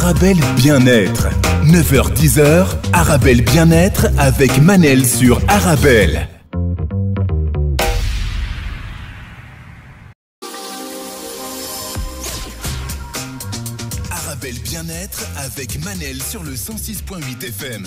Arabelle Bien-être. 9h-10h, Arabelle Bien-être avec Manel sur Arabelle. Arabelle Bien-être avec Manel sur le 106.8 FM.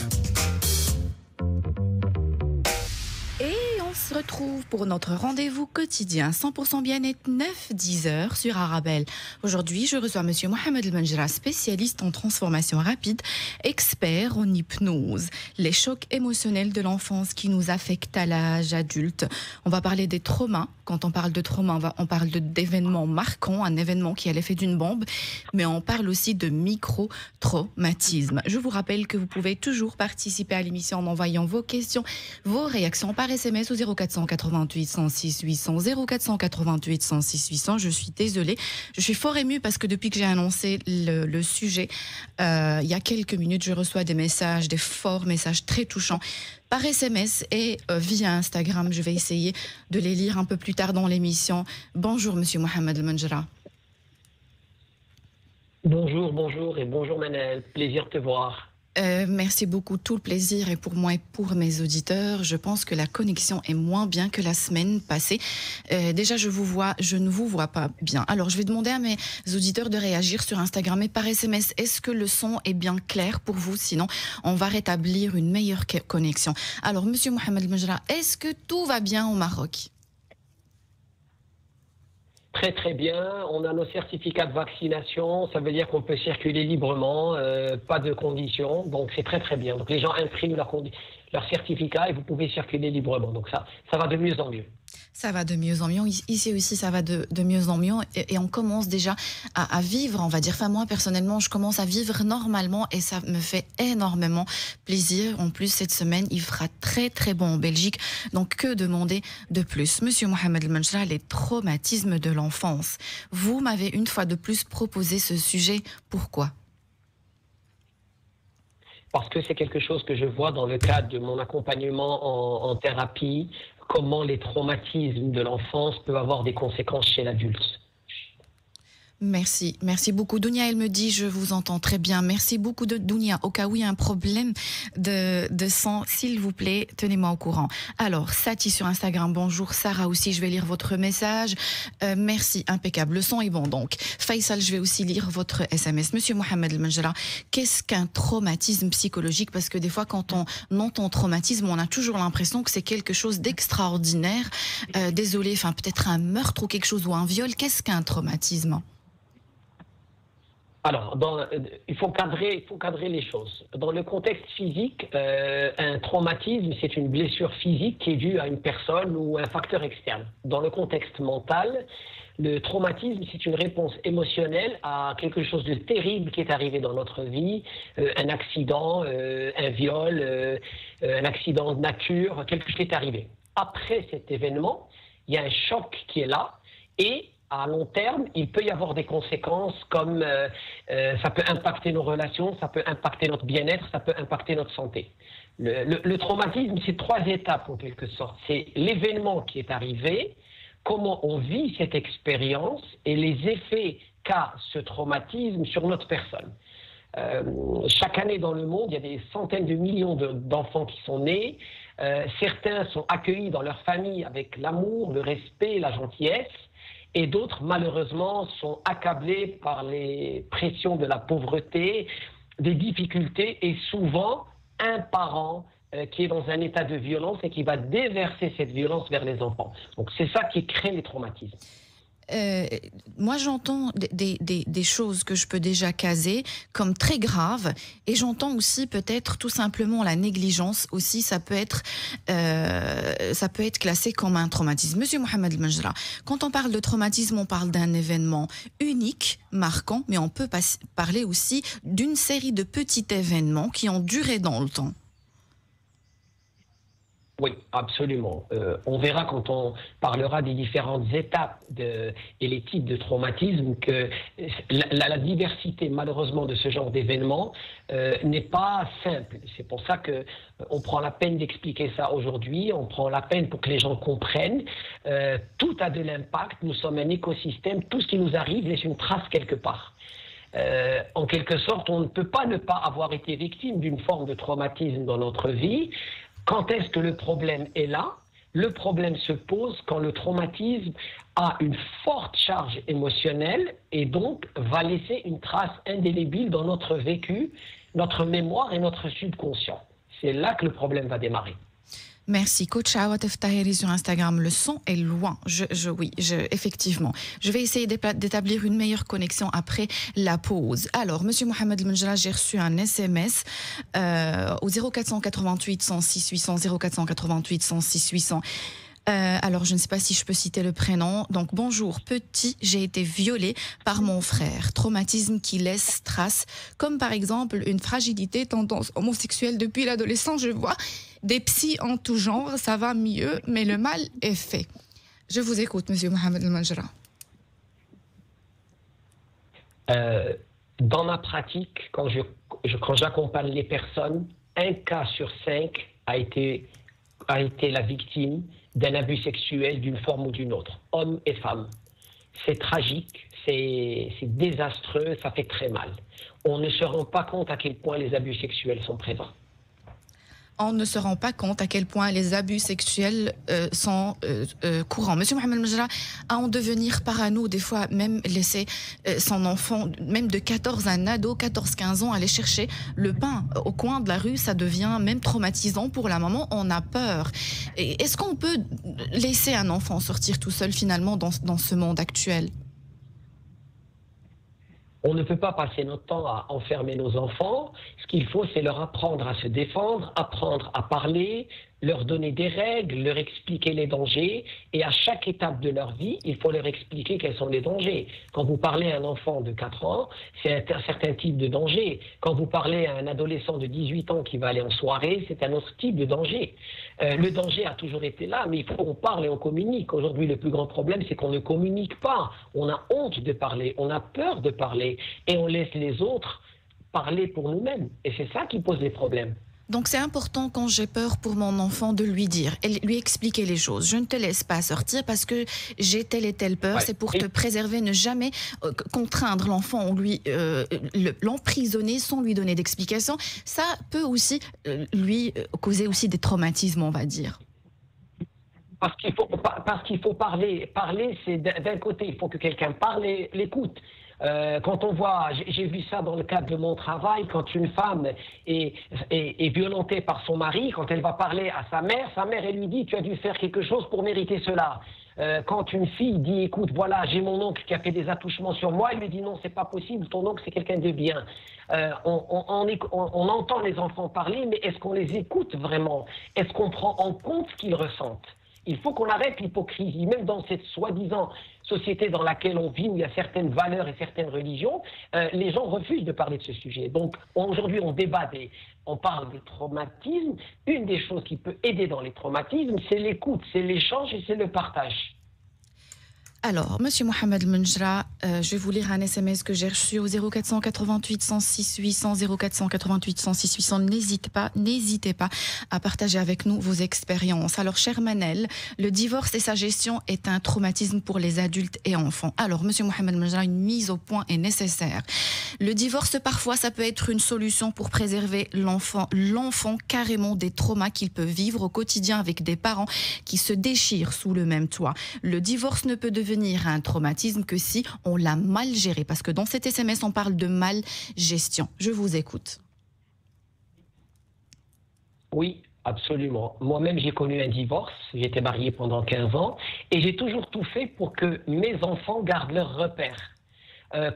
On se retrouve pour notre rendez-vous quotidien 100% bien-être 9-10h sur Arabelle. Aujourd'hui, je reçois Monsieur Mohamed El Menjra, spécialiste en transformation rapide, expert en hypnose, les chocs émotionnels de l'enfance qui nous affectent à l'âge adulte. On va parler des traumas. Quand on parle de trauma, on parle d'événements marquants, un événement qui a l'effet d'une bombe, mais on parle aussi de micro-traumatismes. Je vous rappelle que vous pouvez toujours participer à l'émission en envoyant vos questions, vos réactions par SMS au 0488 106 800, 0488 106 800. Je suis désolée, je suis fort émue parce que depuis que j'ai annoncé le sujet, il y a quelques minutes, je reçois des messages, des forts messages très touchants par SMS et via Instagram. Je vais essayer de les lire un peu plus tard dans l'émission. Bonjour Monsieur Mohamed El Menjra. Bonjour et bonjour Manel, plaisir de te voir. Merci beaucoup, tout le plaisir est pour moi et pour mes auditeurs. Je pense que la connexion est moins bien que la semaine passée. Déjà, je ne vous vois pas bien. Alors, je vais demander à mes auditeurs de réagir sur Instagram et par SMS. Est-ce que le son est bien clair pour vous? Sinon, on va rétablir une meilleure connexion. Alors, Monsieur Mohamed El Menjra, est-ce que tout va bien au Maroc? Très très bien, on a nos certificats de vaccination, ça veut dire qu'on peut circuler librement, pas de conditions, donc c'est très très bien. Donc les gens impriment leur certificat et vous pouvez circuler librement, donc ça va de mieux en mieux. Ça va de mieux en mieux. Ici aussi, ça va de mieux en mieux. Et on commence déjà à vivre, on va dire. Enfin, moi, personnellement, je commence à vivre normalement et ça me fait énormément plaisir. En plus, cette semaine, il fera très, très bon en Belgique. Donc, que demander de plus? Monsieur Mohamed El Menjra, les traumatismes de l'enfance. Vous m'avez une fois de plus proposé ce sujet. Pourquoi? Parce que c'est quelque chose que je vois dans le cadre de mon accompagnement en thérapie, comment les traumatismes de l'enfance peuvent avoir des conséquences chez l'adulte. Merci beaucoup. Dounia, elle me dit, je vous entends très bien. Merci beaucoup Dounia. Au cas où il y a un problème de son, s'il vous plaît, tenez-moi au courant. Alors, Sati sur Instagram, bonjour. Sarah aussi, je vais lire votre message. Merci, impeccable. Le son est bon donc. Faisal, je vais aussi lire votre SMS. Monsieur Mohamed El Menjra, qu'est-ce qu'un traumatisme psychologique? Parce que des fois, quand on entend traumatisme, on a toujours l'impression que c'est quelque chose d'extraordinaire. Désolé, enfin peut-être un meurtre ou quelque chose ou un viol. Qu'est-ce qu'un traumatisme? Alors, il faut cadrer les choses. Dans le contexte physique, un traumatisme, c'est une blessure physique qui est due à une personne ou un facteur externe. Dans le contexte mental, le traumatisme, c'est une réponse émotionnelle à quelque chose de terrible qui est arrivé dans notre vie, un accident, un viol, un accident de nature, quelque chose qui est arrivé. Après cet événement, il y a un choc qui est là et à long terme, il peut y avoir des conséquences comme ça peut impacter nos relations, ça peut impacter notre bien-être, ça peut impacter notre santé. Le traumatisme, c'est 3 étapes en quelque sorte. C'est l'événement qui est arrivé, comment on vit cette expérience et les effets qu'a ce traumatisme sur notre personne. Chaque année dans le monde, il y a des centaines de millions d'enfants qui sont nés. Certains sont accueillis dans leur famille avec l'amour, le respect, la gentillesse. Et d'autres, malheureusement, sont accablés par les pressions de la pauvreté, des difficultés, et souvent un parent qui est dans un état de violence et qui va déverser cette violence vers les enfants. Donc c'est ça qui crée les traumatismes. Moi, j'entends des choses que je peux déjà caser comme très graves, et j'entends aussi peut-être tout simplement la négligence aussi. Ça peut être classé comme un traumatisme. Monsieur Mohamed El Menjra, quand on parle de traumatisme, on parle d'un événement unique, marquant, mais on peut parler aussi d'une série de petits événements qui ont duré dans le temps. Oui, absolument. On verra quand on parlera des différentes étapes et les types de traumatismes que la diversité, malheureusement, de ce genre d'événements n'est pas simple. C'est pour ça qu'on prend la peine d'expliquer ça aujourd'hui, on prend la peine pour que les gens comprennent. Tout a de l'impact, nous sommes un écosystème, tout ce qui nous arrive laisse une trace quelque part. En quelque sorte, on ne peut pas ne pas avoir été victime d'une forme de traumatisme dans notre vie. Quand est-ce que le problème est là? Le problème se pose quand le traumatisme a une forte charge émotionnelle et donc va laisser une trace indélébile dans notre vécu, notre mémoire et notre subconscient. C'est là que le problème va démarrer. Merci. Coach Awatef Tahiri sur Instagram. Le son est loin. Effectivement. Je vais essayer d'établir une meilleure connexion après la pause. Alors, Monsieur Mohamed Menjra, j'ai reçu un SMS au 0488 106 800, 0488 106 800. Alors, je ne sais pas si je peux citer le prénom. Donc, bonjour, petit, j'ai été violée par mon frère. Traumatisme qui laisse trace, comme par exemple une fragilité, tendance homosexuelle depuis l'adolescence. Je vois des psys en tout genre, ça va mieux, mais le mal est fait. Je vous écoute, Monsieur Mohamed El-Menjra. Dans ma pratique, quand j'accompagne les personnes, 1 cas sur 5 a été la victime d'un abus sexuel d'une forme ou d'une autre, homme et femme. C'est tragique, c'est désastreux, ça fait très mal. On ne se rend pas compte à quel point les abus sexuels sont présents. On ne se rend pas compte à quel point les abus sexuels sont courants. Monsieur Mohamed Menjra, à en devenir parano, des fois même laisser son enfant, même de 14, un ado, 14-15 ans, aller chercher le pain au coin de la rue, ça devient même traumatisant pour la maman, on a peur. Est-ce qu'on peut laisser un enfant sortir tout seul finalement dans ce monde actuel ? On ne peut pas passer notre temps à enfermer nos enfants. Ce qu'il faut, c'est leur apprendre à se défendre, apprendre à parler, leur donner des règles, leur expliquer les dangers. Et à chaque étape de leur vie, il faut leur expliquer quels sont les dangers. Quand vous parlez à un enfant de 4 ans, c'est un certain type de danger. Quand vous parlez à un adolescent de 18 ans qui va aller en soirée, c'est un autre type de danger. Le danger a toujours été là, mais il faut qu'on parle et on communique. Aujourd'hui, le plus grand problème, c'est qu'on ne communique pas. On a honte de parler, on a peur de parler et on laisse les autres parler pour nous-mêmes. Et c'est ça qui pose les problèmes. Donc c'est important quand j'ai peur pour mon enfant de lui dire, et lui expliquer les choses. Je ne te laisse pas sortir parce que j'ai telle et telle peur. Ouais. C'est pour te préserver, ne jamais contraindre l'enfant, l'emprisonner sans lui donner d'explication. Ça peut aussi lui causer aussi des traumatismes, on va dire. Parce qu'il faut parler. Parler, c'est d'un côté, il faut que quelqu'un parle et l'écoute. Quand on voit, j'ai vu ça dans le cadre de mon travail, quand une femme est violentée par son mari, quand elle va parler à sa mère, elle lui dit « tu as dû faire quelque chose pour mériter cela ». Quand une fille dit « écoute, voilà, j'ai mon oncle qui a fait des attouchements sur moi », elle lui dit « non, c'est pas possible, ton oncle c'est quelqu'un de bien ». On entend les enfants parler, mais est-ce qu'on les écoute vraiment? Est-ce qu'on prend en compte ce qu'ils ressentent? Il faut qu'on arrête l'hypocrisie, même dans cette soi-disant société dans laquelle on vit, où il y a certaines valeurs et certaines religions, les gens refusent de parler de ce sujet. Donc aujourd'hui, on débat, on parle des traumatismes. Une des choses qui peut aider dans les traumatismes, c'est l'écoute, c'est l'échange et c'est le partage. Alors, Monsieur Mohamed Menjra, je vais vous lire un SMS que j'ai reçu au 0488 106 800, 0488 106 800. N'hésitez pas à partager avec nous vos expériences. Alors, cher Manel, le divorce et sa gestion est un traumatisme pour les adultes et enfants. Alors, Monsieur Mohamed Menjra, une mise au point est nécessaire. Le divorce, parfois, ça peut être une solution pour préserver l'enfant carrément des traumas qu'il peut vivre au quotidien avec des parents qui se déchirent sous le même toit. Le divorce ne peut devenir un traumatisme que si on l'a mal géré. Parce que dans cet SMS, on parle de mal gestion. Je vous écoute. Oui, absolument. Moi-même, j'ai connu un divorce. J'étais marié pendant 15 ans. Et j'ai toujours tout fait pour que mes enfants gardent leurs repères.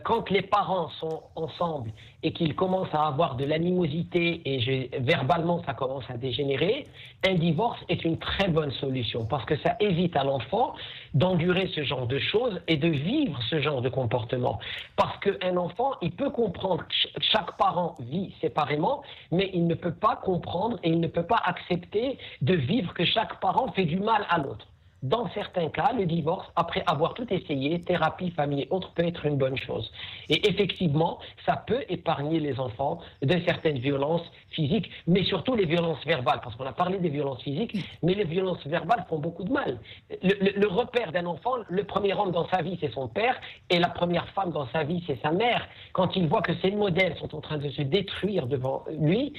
Quand les parents sont ensemble et qu'ils commencent à avoir de l'animosité et verbalement ça commence à dégénérer, un divorce est une très bonne solution parce que ça évite à l'enfant d'endurer ce genre de choses et de vivre ce genre de comportement. Parce qu'un enfant, il peut comprendre que chaque parent vit séparément, mais il ne peut pas comprendre et il ne peut pas accepter de vivre que chaque parent fait du mal à l'autre. Dans certains cas, le divorce, après avoir tout essayé, thérapie, famille et autres, peut être une bonne chose. Et effectivement, ça peut épargner les enfants de certaines violences physiques, mais surtout les violences verbales, parce qu'on a parlé des violences physiques, mais les violences verbales font beaucoup de mal. Le repère d'un enfant, le premier homme dans sa vie, c'est son père, et la première femme dans sa vie, c'est sa mère. Quand il voit que ses modèles sont en train de se détruire devant lui,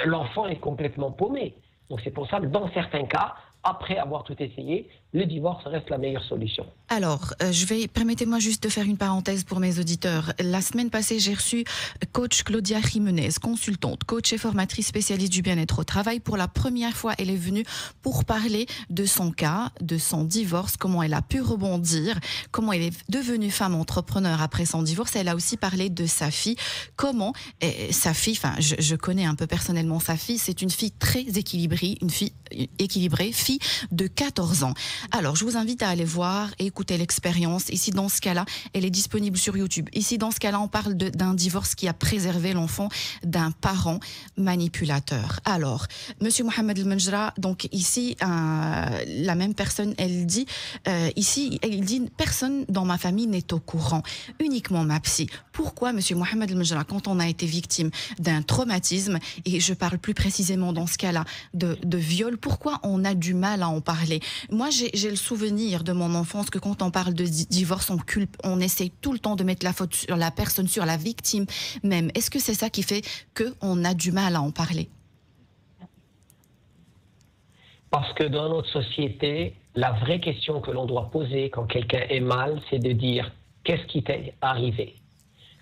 l'enfant est complètement paumé. Donc c'est pour ça que dans certains cas, après avoir tout essayé, le divorce reste la meilleure solution. Alors, permettez-moi juste de faire une parenthèse pour mes auditeurs. La semaine passée, j'ai reçu coach Claudia Jiménez, consultante, coach et formatrice spécialiste du bien-être au travail. Pour la première fois, elle est venue pour parler de son cas, de son divorce, comment elle a pu rebondir, comment elle est devenue femme entrepreneur après son divorce. Elle a aussi parlé de sa fille, comment sa fille, enfin, je connais un peu personnellement sa fille, c'est une fille très équilibrée, fille de 14 ans. Alors, je vous invite à aller voir et écouter l'expérience. Ici, dans ce cas-là, elle est disponible sur YouTube. Ici, dans ce cas-là, on parle d'un divorce qui a préservé l'enfant d'un parent manipulateur. Alors, Monsieur Mohamed El Menjra, donc ici, la même personne, elle dit, personne dans ma famille n'est au courant, uniquement ma psy. Pourquoi, Monsieur Mohamed El Menjra, quand on a été victime d'un traumatisme, et je parle plus précisément dans ce cas-là de viol, pourquoi on a du mal à en parler? Moi, j'ai le souvenir de mon enfance que quand on parle de divorce, on essaie tout le temps de mettre la faute sur la personne, sur la victime même. Est-ce que c'est ça qui fait qu'on a du mal à en parler? Parce que dans notre société, la vraie question que l'on doit poser quand quelqu'un est mal, c'est de dire « qu'est-ce qui t'est arrivé ?»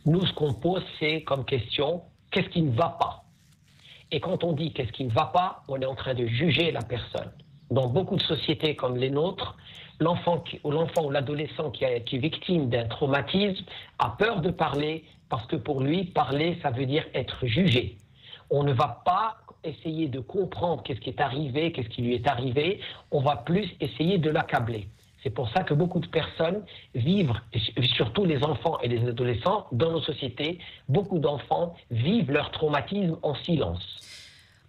Nous, ce qu'on pose, c'est comme question « qu'est-ce qui ne va pas ?» Et quand on dit « qu'est-ce qui ne va pas ?» on est en train de juger la personne. Dans beaucoup de sociétés comme les nôtres, l'enfant ou l'adolescent qui est victime d'un traumatisme a peur de parler parce que pour lui, parler, ça veut dire être jugé. On ne va pas essayer de comprendre qu'est-ce qui est arrivé, qu'est-ce qui lui est arrivé, on va plus essayer de l'accabler. C'est pour ça que beaucoup de personnes vivent, surtout les enfants et les adolescents, dans nos sociétés, beaucoup d'enfants vivent leur traumatisme en silence.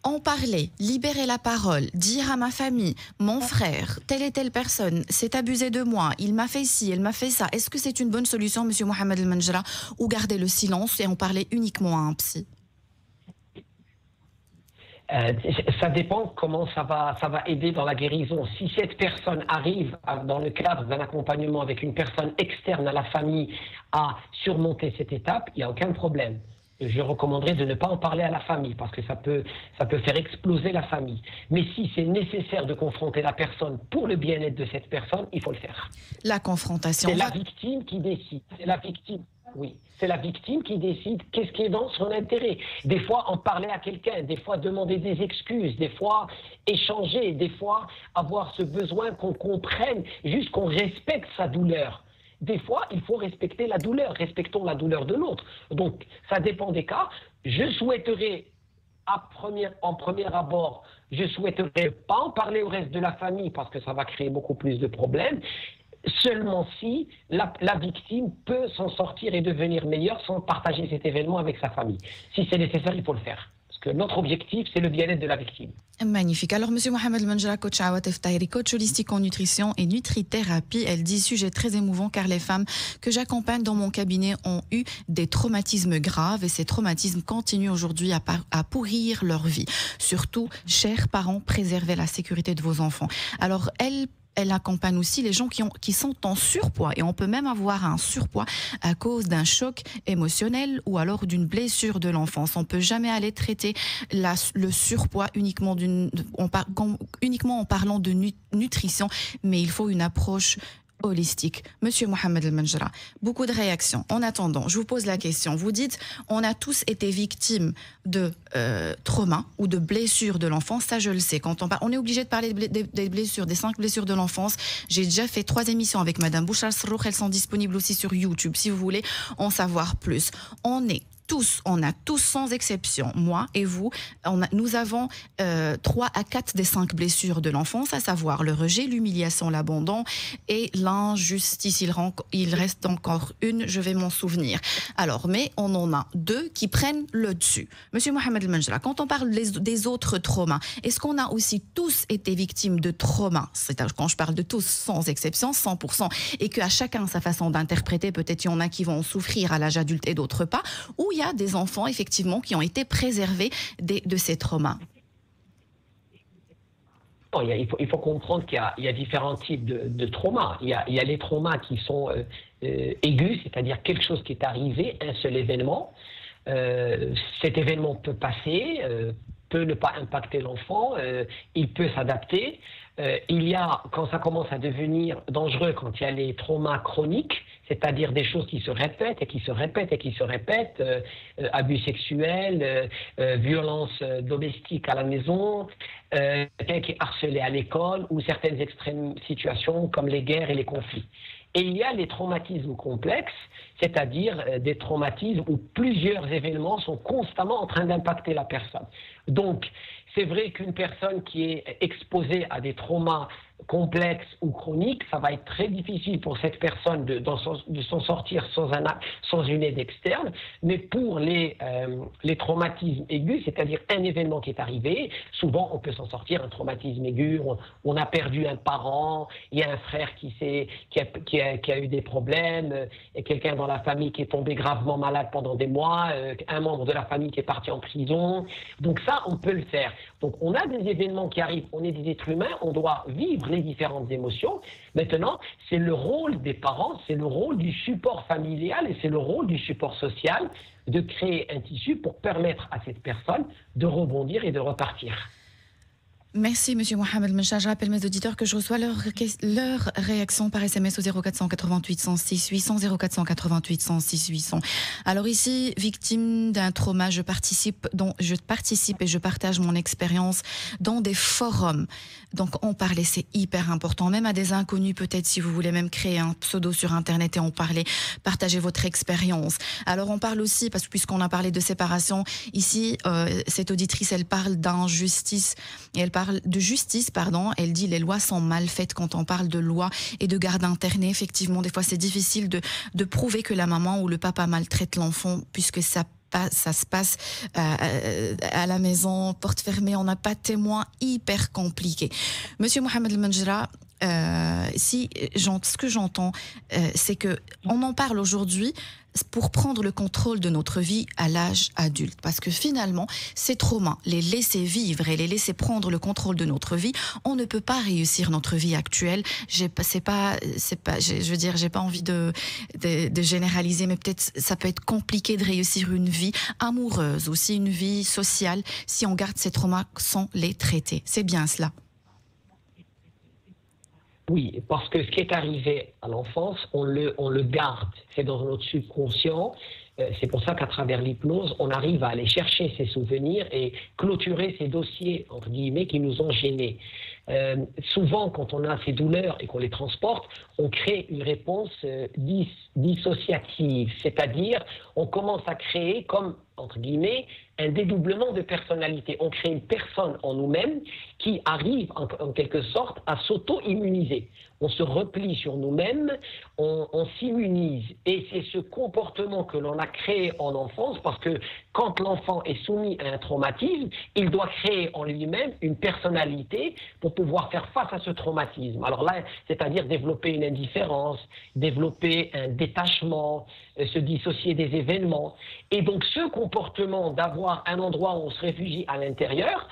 En parler, libérer la parole, dire à ma famille, mon frère, telle et telle personne s'est abusé de moi, il m'a fait ci, elle m'a fait ça. Est-ce que c'est une bonne solution, Monsieur Mohamed El Menjra, ou garder le silence et en parler uniquement à un psy? Ça dépend comment ça va aider dans la guérison. Si cette personne arrive dans le cadre d'un accompagnement avec une personne externe à la famille à surmonter cette étape, il n'y a aucun problème. Je recommanderais de ne pas en parler à la famille parce que ça peut faire exploser la famille. Mais si c'est nécessaire de confronter la personne pour le bien-être de cette personne, il faut le faire. La confrontation. C'est la victime qui décide. C'est la victime. Oui, c'est la victime qui décide qu'est-ce qui est dans son intérêt. Des fois, en parler à quelqu'un, des fois demander des excuses, des fois échanger, des fois avoir ce besoin qu'on comprenne, juste qu'on respecte sa douleur. Des fois, il faut respecter la douleur. Respectons la douleur de l'autre. Donc, ça dépend des cas. Je souhaiterais, en premier abord, je souhaiterais pas en parler au reste de la famille parce que ça va créer beaucoup plus de problèmes. Seulement si la victime peut s'en sortir et devenir meilleure sans partager cet événement avec sa famille. Si c'est nécessaire, il faut le faire. Parce que notre objectif, c'est le bien-être de la victime. Magnifique. Alors, Monsieur Mohamed El Menjra, coach Awatef Tahiri, coach holistique en nutrition et nutrithérapie, elle dit sujet très émouvant car les femmes que j'accompagne dans mon cabinet ont eu des traumatismes graves et ces traumatismes continuent aujourd'hui à pourrir leur vie. Surtout, chers parents, préservez la sécurité de vos enfants. Alors, elle accompagne aussi les gens qui sont en surpoids et on peut même avoir un surpoids à cause d'un choc émotionnel ou alors d'une blessure de l'enfance. On peut jamais aller traiter le surpoids uniquement en parlant de nutrition, mais il faut une approche holistique. Monsieur Mohamed El Menjra, beaucoup de réactions. En attendant, je vous pose la question. Vous dites, on a tous été victimes de trauma ou de blessures de l'enfance. Ça, je le sais. Quand on est obligé de parler des blessures, des 5 blessures de l'enfance. J'ai déjà fait 3 émissions avec Madame Bouchar Srouk. Elles sont disponibles aussi sur YouTube, si vous voulez en savoir plus. On est tous, on a tous sans exception, moi et vous, nous avons 3 à 4 des 5 blessures de l'enfance, à savoir le rejet, l'humiliation, l'abandon et l'injustice. Il reste encore une, je vais m'en souvenir. Alors, mais on en a 2 qui prennent le dessus. Monsieur Mohamed El Menjra, quand on parle des autres traumas, est-ce qu'on a aussi tous été victimes de traumas? C'est-à-dire, quand je parle de tous, sans exception, 100%, et qu'à chacun sa façon d'interpréter, peut-être il y en a qui vont en souffrir à l'âge adulte et d'autres pas, ou il y a des enfants, effectivement, qui ont été préservés de ces traumas? Il faut comprendre qu'il y a différents types de traumas. Il y a les traumas qui sont aigus, c'est-à-dire quelque chose qui est arrivé, un seul événement. Cet événement peut passer, peut ne pas impacter l'enfant, il peut s'adapter. Il y a, quand ça commence à devenir dangereux, quand il y a les traumas chroniques, c'est-à-dire des choses qui se répètent et qui se répètent et qui se répètent, abus sexuels, violences domestiques à la maison, quelqu'un qui est harcelé à l'école ou certaines extrêmes situations comme les guerres et les conflits. Et il y a les traumatismes complexes, c'est-à-dire des traumatismes où plusieurs événements sont constamment en train d'impacter la personne. Donc, c'est vrai qu'une personne qui est exposée à des traumas complexes ou chroniques, ça va être très difficile pour cette personne de s'en sortir sans une aide externe. Mais pour les traumatismes aigus, c'est-à-dire un événement qui est arrivé, souvent on peut s'en sortir, un traumatisme aigu, on a perdu un parent, il y a un frère qui a eu des problèmes, et quelqu'un dans la famille qui est tombé gravement malade pendant des mois, un membre de la famille qui est parti en prison. Donc ça, on peut le faire. Donc on a des événements qui arrivent, on est des êtres humains, on doit vivre les différentes émotions. Maintenant, c'est le rôle des parents, c'est le rôle du support familial et c'est le rôle du support social de créer un tissu pour permettre à cette personne de rebondir et de repartir. Merci, Monsieur Mohamed El Menjra. Je rappelle mes auditeurs que je reçois leur réaction par SMS au 0488 106 800, 0488 106 800. Alors ici, victime d'un trauma, je participe et je partage mon expérience dans des forums. Donc on parlait, c'est hyper important, même à des inconnus peut-être, si vous voulez même créer un pseudo sur Internet et en parler, partagez votre expérience. Alors on parle aussi, parce que puisqu'on a parlé de séparation, ici, cette auditrice, elle parle d'injustice et elle parle de justice, pardon. Elle dit les lois sont mal faites quand on parle de loi et de garde internée. Effectivement, des fois, c'est difficile de prouver que la maman ou le papa maltraite l'enfant puisque ça se passe à la maison, porte fermée, on n'a pas de témoin, hyper compliqué. Monsieur Mohamed El Menjra, ce que j'entends, c'est que on en parle aujourd'hui pour prendre le contrôle de notre vie à l'âge adulte. Parce que finalement, ces traumas, les laisser vivre et les laisser prendre le contrôle de notre vie, on ne peut pas réussir notre vie actuelle. J'ai pas envie de généraliser, mais peut-être ça peut être compliqué de réussir une vie amoureuse, aussi une vie sociale, si on garde ces traumas sans les traiter. C'est bien cela. Oui, parce que ce qui est arrivé à l'enfance, on le garde, c'est dans notre subconscient. C'est pour ça qu'à travers l'hypnose, on arrive à aller chercher ces souvenirs et clôturer ces dossiers, entre guillemets, qui nous ont gênés. Souvent, quand on a ces douleurs et qu'on les transporte, on crée une réponse dissociative, c'est-à-dire on commence à créer comme, entre guillemets, un dédoublement de personnalité. On crée une personne en nous-mêmes qui arrive en quelque sorte à s'auto-immuniser. On se replie sur nous-mêmes, on s'immunise. Et c'est ce comportement que l'on a créé en enfance, parce que quand l'enfant est soumis à un traumatisme, il doit créer en lui-même une personnalité pour pouvoir faire face à ce traumatisme. Alors là, c'est-à-dire développer une indifférence, développer un détachement, se dissocier des événements. Et donc ce comportement d'avoir un endroit où on se réfugie à l'intérieur,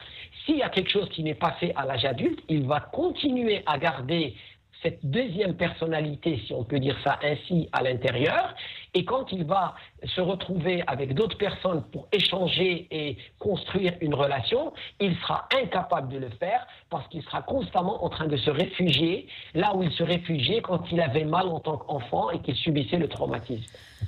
s'il y a quelque chose qui n'est pas fait à l'âge adulte, il va continuer à garder cette deuxième personnalité, si on peut dire ça ainsi, à l'intérieur. Et quand il va se retrouver avec d'autres personnes pour échanger et construire une relation, il sera incapable de le faire parce qu'il sera constamment en train de se réfugier là où il se réfugiait quand il avait mal en tant qu'enfant et qu'il subissait le traumatisme.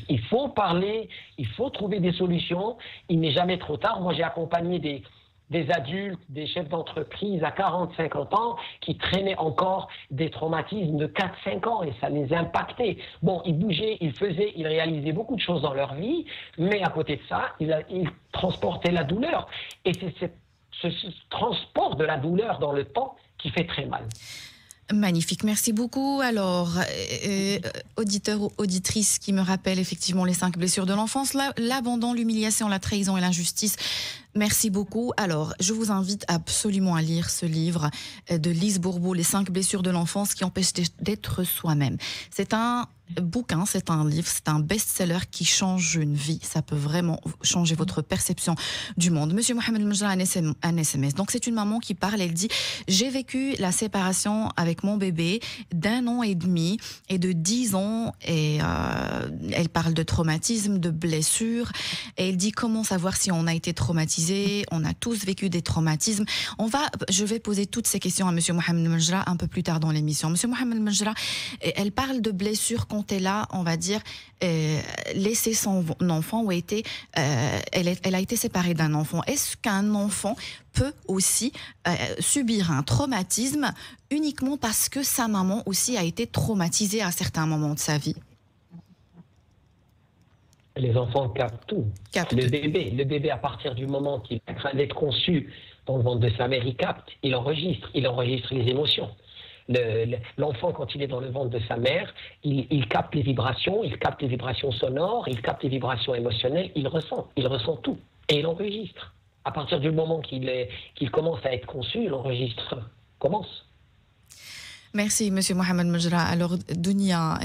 Il faut parler, il faut trouver des solutions. Il n'est jamais trop tard. Moi, j'ai accompagné des adultes, des chefs d'entreprise à 40-50 ans qui traînaient encore des traumatismes de 4-5 ans et ça les impactait. Bon, ils bougeaient, ils faisaient, ils réalisaient beaucoup de choses dans leur vie, mais à côté de ça, ils transportaient la douleur. Et c'est ce transport de la douleur dans le temps qui fait très mal. Magnifique, merci beaucoup. Alors, auditeurs ou auditrices qui me rappellent effectivement les 5 blessures de l'enfance, l'abandon, l'humiliation, la trahison et l'injustice. Merci beaucoup. Alors, je vous invite absolument à lire ce livre de Lise Bourbeau, Les 5 blessures de l'enfance qui empêchent d'être soi-même. C'est un bouquin, c'est un livre, c'est un best-seller qui change une vie. Ça peut vraiment changer votre perception du monde. Monsieur Mohamed Mejra, un SMS. Donc, c'est une maman qui parle, elle dit « J'ai vécu la séparation avec mon bébé d'1 an et demi et de 10 ans. » Et elle parle de traumatisme, de blessures. Et elle dit « Comment savoir si on a été traumatisé ? On a tous vécu des traumatismes. » Je vais poser toutes ces questions à Monsieur Mohamed Mejra un peu plus tard dans l'émission. Monsieur Mohamed Mejra, elle parle de blessures quand elle a, on va dire, laissé son enfant ou elle a été séparée d'un enfant. Est-ce qu'un enfant peut aussi subir un traumatisme uniquement parce que sa maman aussi a été traumatisée à certains moments de sa vie? Les enfants captent tout. Le bébé, à partir du moment qu'il est en train d'être conçu dans le ventre de sa mère, il capte, il enregistre les émotions. L'enfant, quand il est dans le ventre de sa mère, il capte les vibrations sonores, il capte les vibrations émotionnelles, il ressent tout. Et il enregistre. À partir du moment qu'il commence à être conçu, l'enregistre commence. Merci, Monsieur Mohamed Mejra. Alors, Dounia,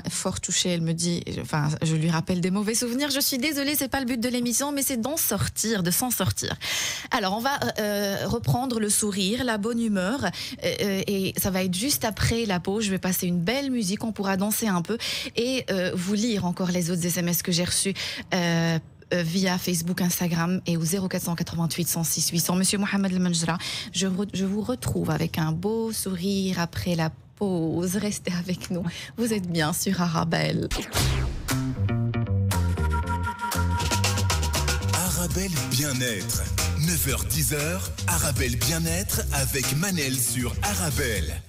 fort touchée, elle me dit, enfin, je lui rappelle des mauvais souvenirs. Je suis désolée, c'est pas le but de l'émission, mais c'est de s'en sortir. Alors, on va reprendre le sourire, la bonne humeur, et ça va être juste après la pause. Je vais passer une belle musique, on pourra danser un peu et vous lire encore les autres SMS que j'ai reçus. Via Facebook, Instagram et au 0488 106 800. Monsieur Mohamed Mejra, je vous retrouve avec un beau sourire après la pause. Restez avec nous. Vous êtes bien sur Arabelle. Arabelle Bien-être. 9h-10h, Arabelle Bien-être avec Manel sur Arabelle.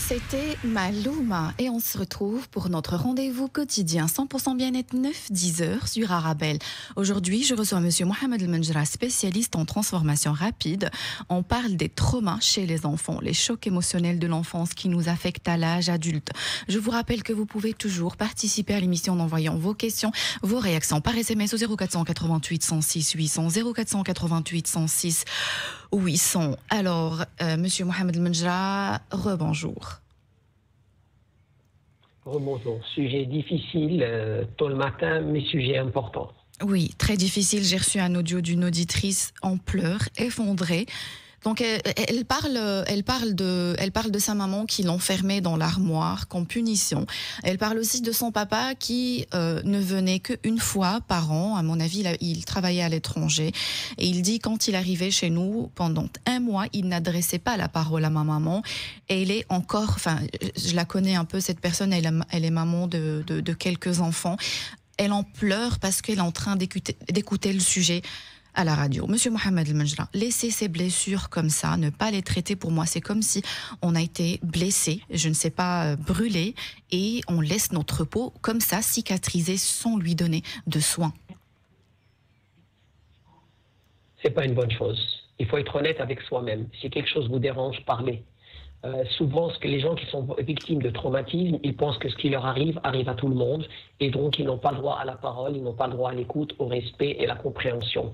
C'était Malouma et on se retrouve pour notre rendez-vous quotidien 100% bien-être 9-10h sur Arabelle. Aujourd'hui, je reçois Monsieur Mohamed Mejra, spécialiste en transformation rapide. On parle des traumas chez les enfants, les chocs émotionnels de l'enfance qui nous affectent à l'âge adulte. Je vous rappelle que vous pouvez toujours participer à l'émission en envoyant vos questions, vos réactions par SMS au 0488 106 800, 0488 106 800. Alors, Monsieur Mohamed Mejra, rebonjour. Rebonjour. Sujet difficile tôt le matin, mais sujet important. Oui, très difficile. J'ai reçu un audio d'une auditrice en pleurs, effondrée. Donc elle parle de sa maman qui l'enfermait dans l'armoire comme punition. Elle parle aussi de son papa qui ne venait qu'une fois par an. À mon avis, il travaillait à l'étranger. Et il dit quand il arrivait chez nous, pendant 1 mois, il n'adressait pas la parole à ma maman. Et il est encore, enfin, je la connais un peu, cette personne, elle est maman de quelques enfants. Elle en pleure parce qu'elle est en train d'écouter le sujet à la radio. Monsieur Mohamed Mejra, laisser ces blessures comme ça, ne pas les traiter, pour moi, c'est comme si on a été blessé, je ne sais pas, brûlé, et on laisse notre peau comme ça cicatriser sans lui donner de soins. C'est pas une bonne chose. Il faut être honnête avec soi-même. Si quelque chose vous dérange, parlez. Souvent, les gens qui sont victimes de traumatisme, ils pensent que ce qui leur arrive à tout le monde, et donc ils n'ont pas le droit à la parole, ils n'ont pas le droit à l'écoute, au respect et à la compréhension.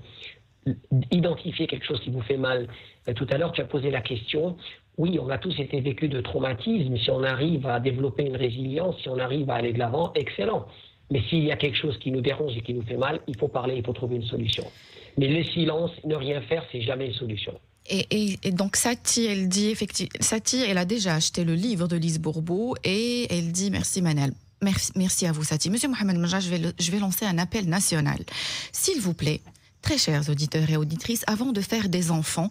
Identifier quelque chose qui vous fait mal. Tout à l'heure, tu as posé la question. Oui, on a tous été vécus de traumatisme. Si on arrive à développer une résilience, si on arrive à aller de l'avant, excellent. Mais s'il y a quelque chose qui nous dérange et qui nous fait mal, il faut parler, il faut trouver une solution. Mais le silence, ne rien faire, c'est jamais une solution. Et donc Satie, elle dit effectivement, Satie, elle a déjà acheté le livre de Lise Bourbeau et elle dit merci Manel. Merci à vous Satie. Monsieur Mohamed Mejra, je vais lancer un appel national. S'il vous plaît, très chers auditeurs et auditrices, avant de faire des enfants,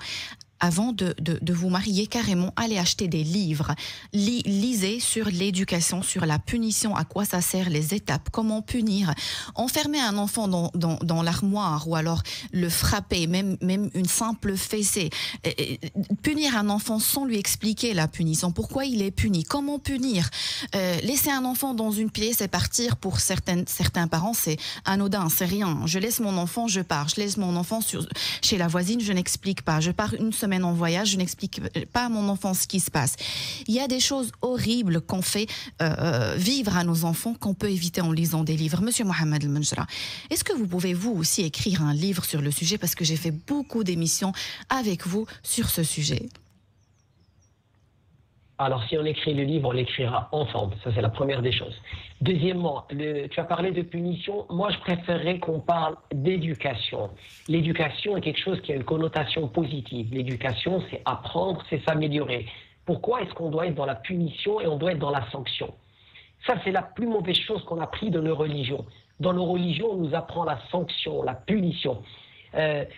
avant de vous marier, carrément, allez acheter des livres. Lisez sur l'éducation, sur la punition, à quoi ça sert, les étapes, comment punir. Enfermer un enfant dans l'armoire ou alors le frapper, même une simple fessée. Punir un enfant sans lui expliquer la punition, pourquoi il est puni, comment punir. Laisser un enfant dans une pièce et partir, pour certains parents, c'est anodin, c'est rien. Je laisse mon enfant, je pars. Je laisse mon enfant chez la voisine, je n'explique pas. Je pars une semaine en voyage, je n'explique pas à mon enfant ce qui se passe. Il y a des choses horribles qu'on fait vivre à nos enfants qu'on peut éviter en lisant des livres. Monsieur Mohamed El Menjra, est-ce que vous pouvez vous aussi écrire un livre sur le sujet, parce que j'ai fait beaucoup d'émissions avec vous sur ce sujet? Alors, si on écrit le livre, on l'écrira ensemble. Ça, c'est la première des choses. Deuxièmement, tu as parlé de punition. Moi, je préférerais qu'on parle d'éducation. L'éducation est quelque chose qui a une connotation positive. L'éducation, c'est apprendre, c'est s'améliorer. Pourquoi est-ce qu'on doit être dans la punition et on doit être dans la sanction? Ça, c'est la plus mauvaise chose qu'on a pris de nos religions. Dans nos religions, on nous apprend la sanction, la punition.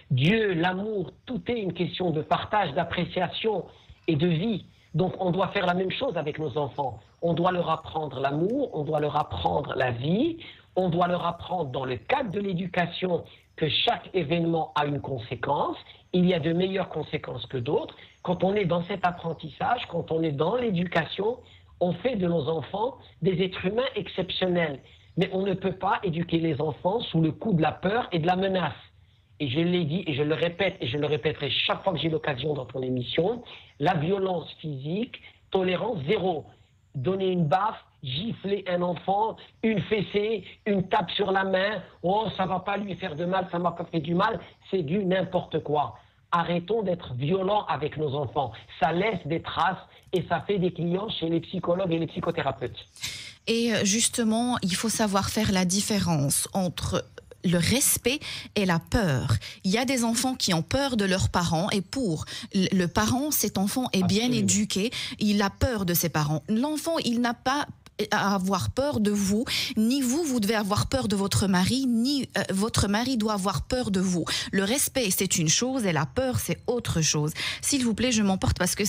Dieu, l'amour, tout est une question de partage, d'appréciation et de vie. Donc on doit faire la même chose avec nos enfants. On doit leur apprendre l'amour, on doit leur apprendre la vie, on doit leur apprendre dans le cadre de l'éducation que chaque événement a une conséquence. Il y a de meilleures conséquences que d'autres. Quand on est dans cet apprentissage, quand on est dans l'éducation, on fait de nos enfants des êtres humains exceptionnels. Mais on ne peut pas éduquer les enfants sous le coup de la peur et de la menace. Et je l'ai dit et je le répète et je le répéterai chaque fois que j'ai l'occasion dans ton émission, la violence physique, tolérance zéro. Donner une baffe, gifler un enfant, une fessée, une tape sur la main, oh ça va pas lui faire de mal, ça m'a pas fait du mal, c'est du n'importe quoi. Arrêtons d'être violents avec nos enfants. Ça laisse des traces et ça fait des clients chez les psychologues et les psychothérapeutes. Et justement, il faut savoir faire la différence entre le respect et la peur. Il y a des enfants qui ont peur de leurs parents et pour le parent, cet enfant est bien éduqué, il a peur de ses parents. L'enfant, il n'a pas à avoir peur de vous, ni vous devez avoir peur de votre mari, ni votre mari doit avoir peur de vous. Le respect, c'est une chose et la peur, c'est autre chose. S'il vous plaît, je m'emporte parce que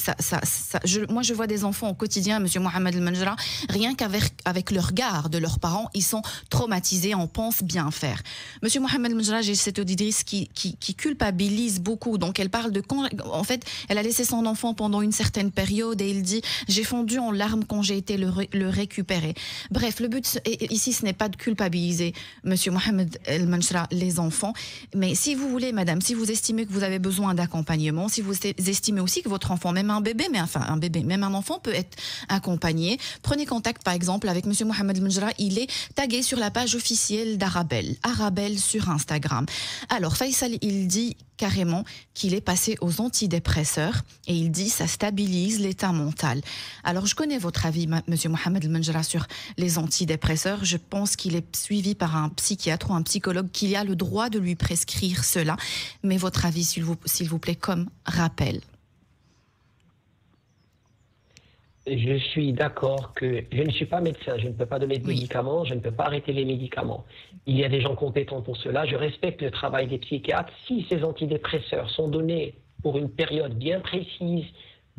moi, je vois des enfants au quotidien, Monsieur Mohamed El Menjra, rien qu'avec le regard de leurs parents, ils sont traumatisés, on pense bien faire. Monsieur Mohamed El Menjra, j'ai cette auditrice qui culpabilise beaucoup, donc elle parle de en fait, elle a laissé son enfant pendant une certaine période et il dit « j'ai fondu en larmes quand j'ai été le récupérer ». Bref, le but ici, ce n'est pas de culpabiliser Monsieur Mohamed El Menjra, les enfants, mais si vous voulez, madame, si vous estimez que vous avez besoin d'accompagnement, si vous estimez aussi que votre enfant, même un bébé, même un enfant peut être accompagné, prenez contact par exemple avec Monsieur Mohamed El Menjra, il est tagué sur la page officielle d'Arabelle sur Instagram. Alors, Faisal, il dit carrément qu'il est passé aux antidépresseurs et il dit ça stabilise l'état mental. Alors je connais votre avis, Monsieur Mohamed El Menjra, sur les antidépresseurs. Je pense qu'il est suivi par un psychiatre ou un psychologue qui a le droit de lui prescrire cela. Mais votre avis, s'il vous plaît, comme rappel. Je suis d'accord que je ne suis pas médecin, je ne peux pas donner de médicaments, je ne peux pas arrêter les médicaments. Il y a des gens compétents pour cela, je respecte le travail des psychiatres. Si ces antidépresseurs sont donnés pour une période bien précise,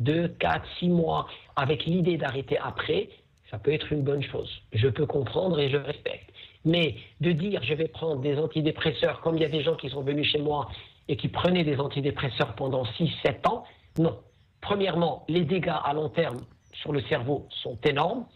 2, 4, 6 mois, avec l'idée d'arrêter après, ça peut être une bonne chose. Je peux comprendre et je respecte. Mais de dire je vais prendre des antidépresseurs, comme il y a des gens qui sont venus chez moi et qui prenaient des antidépresseurs pendant 6-7 ans, non. Premièrement, les dégâts à long terme sur le cerveau sont énormes.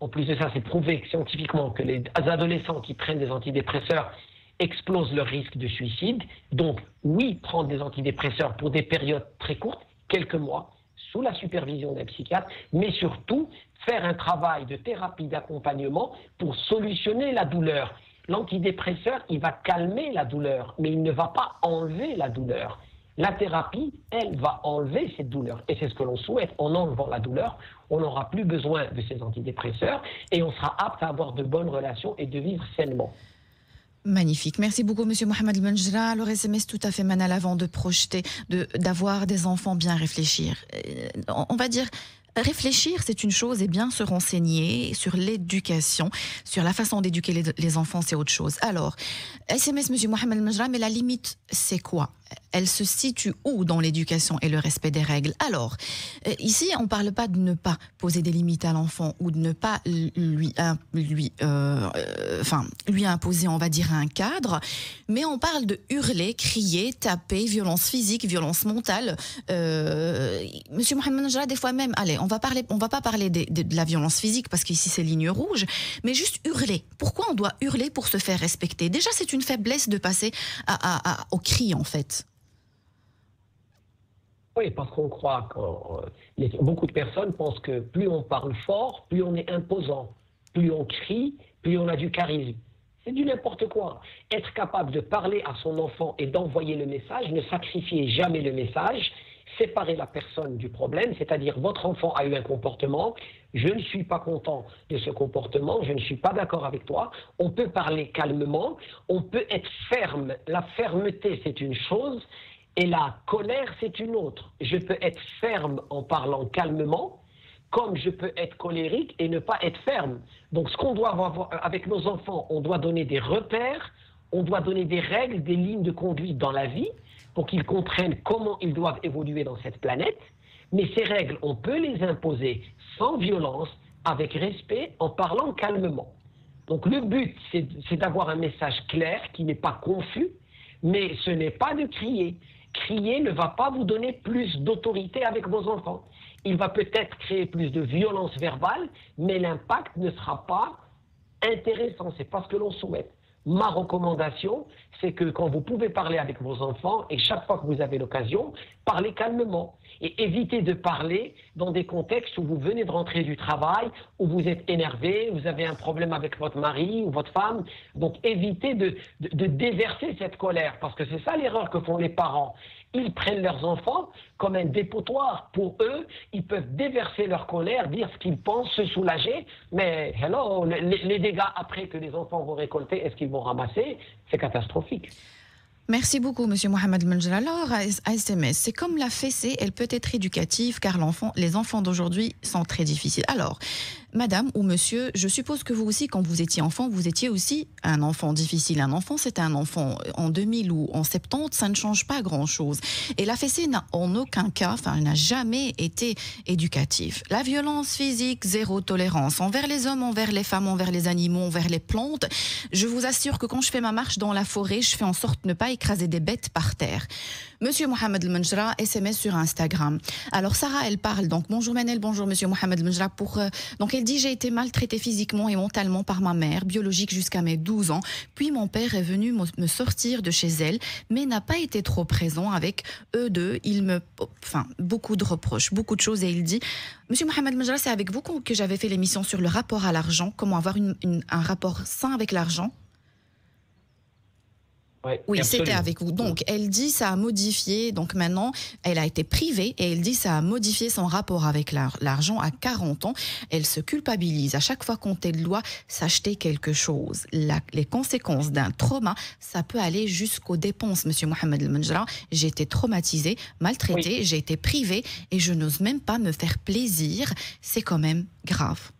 En plus de ça, c'est prouvé scientifiquement que les adolescents qui prennent des antidépresseurs explosent leur risque de suicide. Donc, oui, prendre des antidépresseurs pour des périodes très courtes, quelques mois, sous la supervision d'un psychiatre, mais surtout faire un travail de thérapie d'accompagnement pour solutionner la douleur. L'antidépresseur, il va calmer la douleur, mais il ne va pas enlever la douleur. La thérapie, elle, va enlever cette douleur. Et c'est ce que l'on souhaite. En enlevant la douleur, on n'aura plus besoin de ces antidépresseurs et on sera apte à avoir de bonnes relations et de vivre sainement. Magnifique. Merci beaucoup, Monsieur Mohamed El Menjra. Alors, SMS tout à fait manal avant de projeter, d'avoir des enfants bien réfléchir. On va dire, Réfléchir, c'est une chose, et bien se renseigner sur l'éducation, sur la façon d'éduquer les enfants, c'est autre chose. Alors, SMS, Monsieur Mohamed Majra, mais la limite, c'est quoi? Elle se situe où dans l'éducation et le respect des règles? Alors, ici, on ne parle pas de ne pas poser des limites à l'enfant ou de ne pas lui imposer, on va dire, un cadre, mais on parle de hurler, crier, taper, violence physique, violence mentale. Monsieur Mohamed Najra, des fois même, allez, on va pas parler de la violence physique parce qu'ici c'est ligne rouge, mais juste hurler. Pourquoi on doit hurler pour se faire respecter? Déjà, c'est une faiblesse de passer au cri, en fait. Oui, parce qu'on croit que beaucoup de personnes pensent que plus on parle fort, plus on est imposant, plus on crie, plus on a du charisme. C'est du n'importe quoi. Être capable de parler à son enfant et d'envoyer le message, ne sacrifiez jamais le message, séparer la personne du problème, c'est-à-dire votre enfant a eu un comportement, je ne suis pas content de ce comportement, je ne suis pas d'accord avec toi, on peut parler calmement, on peut être ferme, la fermeté c'est une chose, et la colère, c'est une autre. Je peux être ferme en parlant calmement, comme je peux être colérique et ne pas être ferme. Donc, ce qu'on doit avoir avec nos enfants, on doit donner des repères, on doit donner des règles, des lignes de conduite dans la vie pour qu'ils comprennent comment ils doivent évoluer dans cette planète. Mais ces règles, on peut les imposer sans violence, avec respect, en parlant calmement. Donc, le but, c'est d'avoir un message clair qui n'est pas confus, mais ce n'est pas de crier. Crier ne va pas vous donner plus d'autorité avec vos enfants. Il va peut-être créer plus de violence verbale, mais l'impact ne sera pas intéressant. C'est pas ce que l'on souhaite. Ma recommandation, c'est que quand vous pouvez parler avec vos enfants, et chaque fois que vous avez l'occasion, parlez calmement. Et évitez de parler dans des contextes où vous venez de rentrer du travail, où vous êtes énervé, vous avez un problème avec votre mari ou votre femme. Donc évitez de déverser cette colère, parce que c'est ça l'erreur que font les parents. Ils prennent leurs enfants comme un dépotoir. Pour eux, ils peuvent déverser leur colère, dire ce qu'ils pensent, se soulager. Mais hello, les dégâts après que les enfants vont récolter, est-ce qu'ils vont ramasser? C'est catastrophique. Merci beaucoup, Monsieur Mohamed Manjra. Alors, à SMS, c'est comme la fessée, elle peut être éducative car les enfants d'aujourd'hui sont très difficiles. Alors, Madame ou Monsieur, je suppose que vous aussi, quand vous étiez enfant, vous étiez aussi un enfant difficile. Un enfant, c'est un enfant. En 2000 ou en 70, ça ne change pas grand-chose. Et la fessée n'a en aucun cas, n'a jamais été éducative. La violence physique, zéro tolérance. Envers les hommes, envers les femmes, envers les animaux, envers les plantes. Je vous assure que quand je fais ma marche dans la forêt, je fais en sorte de ne pas écraser des bêtes par terre. Monsieur Mohamed El Manjra, SMS sur Instagram. Alors Sarah, elle parle. Donc bonjour Manel, bonjour Monsieur Mohamed El Manjra. Donc elle dit, j'ai été maltraitée physiquement et mentalement par ma mère biologique jusqu'à mes 12 ans. Puis mon père est venu me sortir de chez elle, mais n'a pas été trop présent avec eux deux. Beaucoup de reproches, beaucoup de choses. Et il dit, Monsieur Mohamed El Manjra, c'est avec vous que j'avais fait l'émission sur le rapport à l'argent, comment avoir un rapport sain avec l'argent. Oui, c'était avec vous. Donc, elle dit ça a modifié. Donc, maintenant, elle a été privée et elle dit ça a modifié son rapport avec l'argent à 40 ans. Elle se culpabilise à chaque fois quand elle doit s'acheter quelque chose. Les conséquences d'un trauma, ça peut aller jusqu'aux dépenses, Monsieur Mohamed El Manjra. J'ai été traumatisée, maltraitée, j'ai été privée et je n'ose même pas me faire plaisir. C'est quand même grave.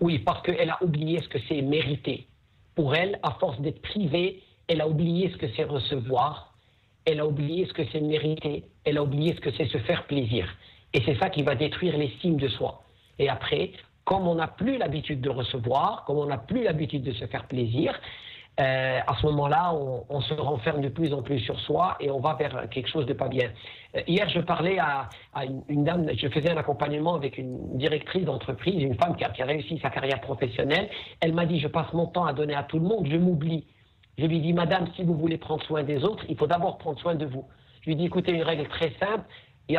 Oui, parce qu'elle a oublié ce que c'est mérité. Pour elle, à force d'être privée, elle a oublié ce que c'est recevoir, elle a oublié ce que c'est mériter, elle a oublié ce que c'est se faire plaisir. Et c'est ça qui va détruire l'estime de soi. Et après, comme on n'a plus l'habitude de recevoir, comme on n'a plus l'habitude de se faire plaisir, à ce moment-là, on se renferme de plus en plus sur soi et on va vers quelque chose de pas bien. Hier, je parlais à une dame, je faisais un accompagnement avec une directrice d'entreprise, une femme qui a réussi sa carrière professionnelle. Elle m'a dit, je passe mon temps à donner à tout le monde, je m'oublie. Je lui dis, madame, si vous voulez prendre soin des autres, il faut d'abord prendre soin de vous. Je lui dis, écoutez, une règle très simple,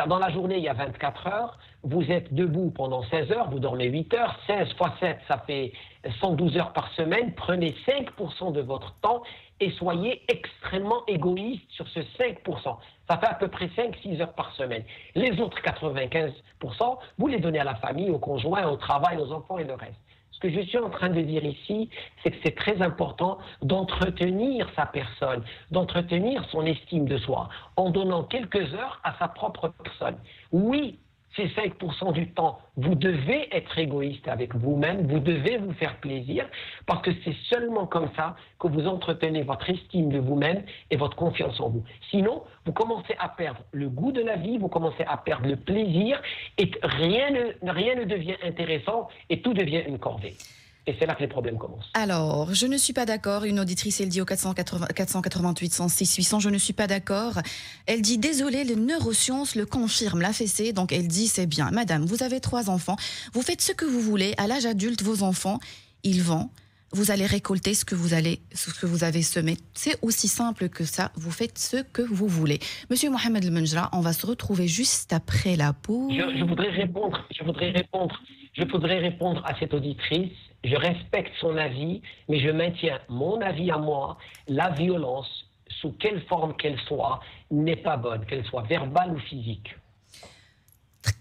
dans la journée, il y a 24 heures, vous êtes debout pendant 16 heures, vous dormez 8 heures, 16 fois 7, ça fait 112 heures par semaine, prenez 5% de votre temps et soyez extrêmement égoïste sur ce 5%. Ça fait à peu près 5-6 heures par semaine. Les autres 95%, vous les donnez à la famille, au conjoint, au travail, aux enfants et le reste. Ce que je suis en train de dire ici, c'est que c'est très important d'entretenir sa personne, d'entretenir son estime de soi, en donnant quelques heures à sa propre personne. Oui, ces 5% du temps, vous devez être égoïste avec vous-même, vous devez vous faire plaisir, parce que c'est seulement comme ça que vous entretenez votre estime de vous-même et votre confiance en vous. Sinon, vous commencez à perdre le goût de la vie, vous commencez à perdre le plaisir, et rien ne devient intéressant, et tout devient une corvée. Et c'est là que les problèmes commencent. Alors, je ne suis pas d'accord. Une auditrice, elle dit au 488 106 800, je ne suis pas d'accord. Elle dit, désolé, les neurosciences le confirment, la fessée. Donc, elle dit, c'est bien. Madame, vous avez 3 enfants. Vous faites ce que vous voulez. À l'âge adulte, vos enfants, ils vont. Vous allez récolter ce que vous avez semé. C'est aussi simple que ça. Vous faites ce que vous voulez. Monsieur Mohamed El Menjra, on va se retrouver juste après la pause. Je voudrais répondre à cette auditrice. Je respecte son avis, mais je maintiens mon avis à moi. La violence, sous quelle forme qu'elle soit, n'est pas bonne, qu'elle soit verbale ou physique.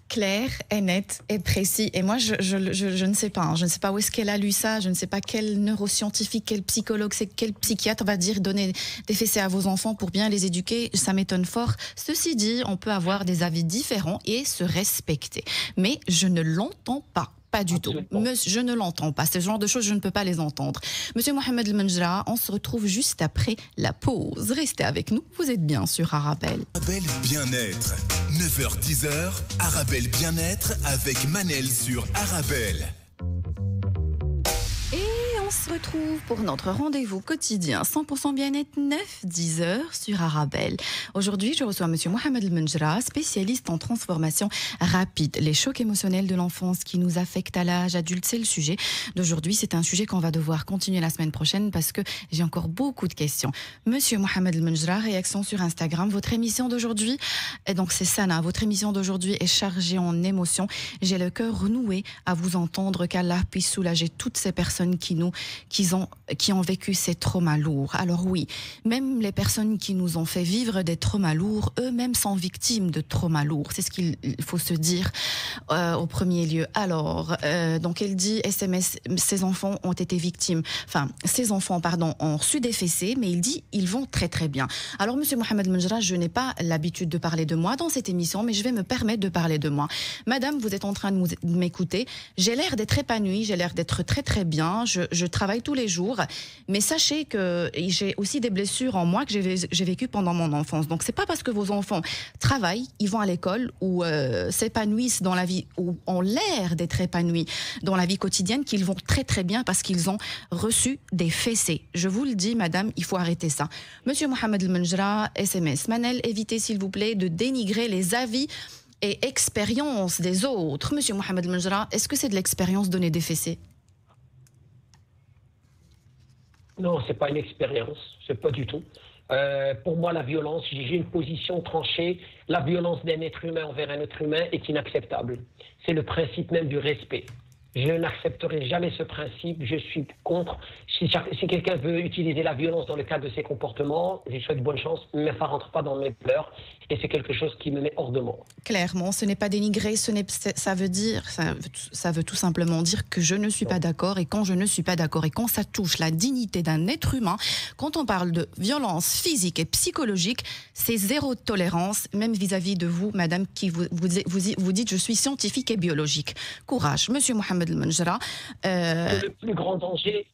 Clair et net et précis. Et moi, je ne sais pas. Hein. Je ne sais pas où est-ce qu'elle a lu ça. Je ne sais pas quel neuroscientifique, quel psychologue, quel psychiatre va dire donner des fessées à vos enfants pour bien les éduquer. Ça m'étonne fort. Ceci dit, on peut avoir des avis différents et se respecter. Mais je ne l'entends pas. Pas du tout. Je ne l'entends pas. Ce genre de choses, je ne peux pas les entendre. Monsieur Mohamed El Menjra, on se retrouve juste après la pause. Restez avec nous. Vous êtes bien sur Arabelle. Arabelle Bien-être. 9h-10h, Arabelle Bien-être avec Manel sur Arabelle. On se retrouve pour notre rendez-vous quotidien 100% bien-être 9-10h sur Arabelle. Aujourd'hui, je reçois Monsieur Mohamed El Menjra, spécialiste en transformation rapide. Les chocs émotionnels de l'enfance qui nous affectent à l'âge adulte, c'est le sujet d'aujourd'hui. C'est un sujet qu'on va devoir continuer la semaine prochaine parce que j'ai encore beaucoup de questions. Monsieur Mohamed El Menjra, réaction sur Instagram. Votre émission d'aujourd'hui, et donc c'est Sana, votre émission d'aujourd'hui est chargée en émotions. J'ai le cœur renoué à vous entendre, qu'Allah puisse soulager toutes ces personnes qui ont vécu ces traumas lourds. Alors oui, même les personnes qui nous ont fait vivre des traumas lourds, eux-mêmes sont victimes de traumas lourds. C'est ce qu'il faut se dire au premier lieu. Alors, donc elle dit, SMS, ces enfants ont été victimes, ces enfants, ont reçu des fessées, mais il dit, ils vont très très bien. Alors, Monsieur Mohamed Menjra, je n'ai pas l'habitude de parler de moi dans cette émission, mais je vais me permettre de parler de moi. Madame, vous êtes en train de m'écouter. J'ai l'air d'être épanouie, j'ai l'air d'être très très bien. Je travaille tous les jours, mais sachez que j'ai aussi des blessures en moi que j'ai vécues pendant mon enfance. Donc c'est pas parce que vos enfants travaillent, ils vont à l'école ou s'épanouissent dans la vie ou ont l'air d'être épanouis dans la vie quotidienne qu'ils vont très très bien parce qu'ils ont reçu des fessées. Je vous le dis, madame, il faut arrêter ça. Monsieur Mohamed El Menjra, SMS. Manel, évitez s'il vous plaît de dénigrer les avis et expériences des autres. Monsieur Mohamed El Menjra, est-ce que c'est de l'expérience donner des fessées? Non, c'est pas une expérience, c'est pas du tout. Pour moi, la violence, j'ai une position tranchée. La violence d'un être humain envers un être humain est inacceptable. C'est le principe même du respect. Je n'accepterai jamais ce principe, je suis contre. Si quelqu'un veut utiliser la violence dans le cadre de ses comportements, je lui souhaite bonne chance, mais ça ne rentre pas dans mes pleurs. Et c'est quelque chose qui me met hors de moi. Clairement, ce n'est pas dénigrer, ça veut tout simplement dire que je ne suis pas d'accord. Et quand je ne suis pas d'accord et quand ça touche la dignité d'un être humain, quand on parle de violence physique et psychologique, c'est zéro tolérance, même vis-à-vis de vous, madame, qui vous dites je suis scientifique et biologique. Courage. Monsieur Mohamed El Menjra. Le plus grand danger,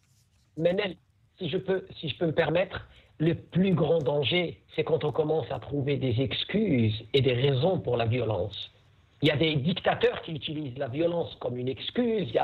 Manel, si je peux me permettre, le plus grand danger, c'est quand on commence à trouver des excuses et des raisons pour la violence. Il y a des dictateurs qui utilisent la violence comme une excuse, il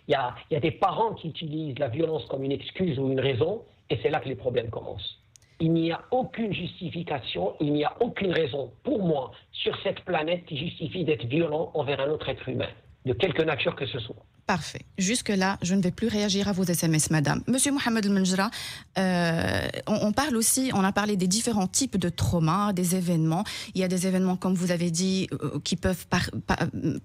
y a des parents qui utilisent la violence comme une excuse ou une raison, et c'est là que les problèmes commencent. Il n'y a aucune justification, il n'y a aucune raison pour moi sur cette planète qui justifie d'être violent envers un autre être humain, de quelque nature que ce soit. Parfait. Jusque-là, je ne vais plus réagir à vos SMS, madame. Monsieur Mohamed El Menjra, on a parlé des différents types de traumas, des événements. Il y a des événements, comme vous avez dit, qui peuvent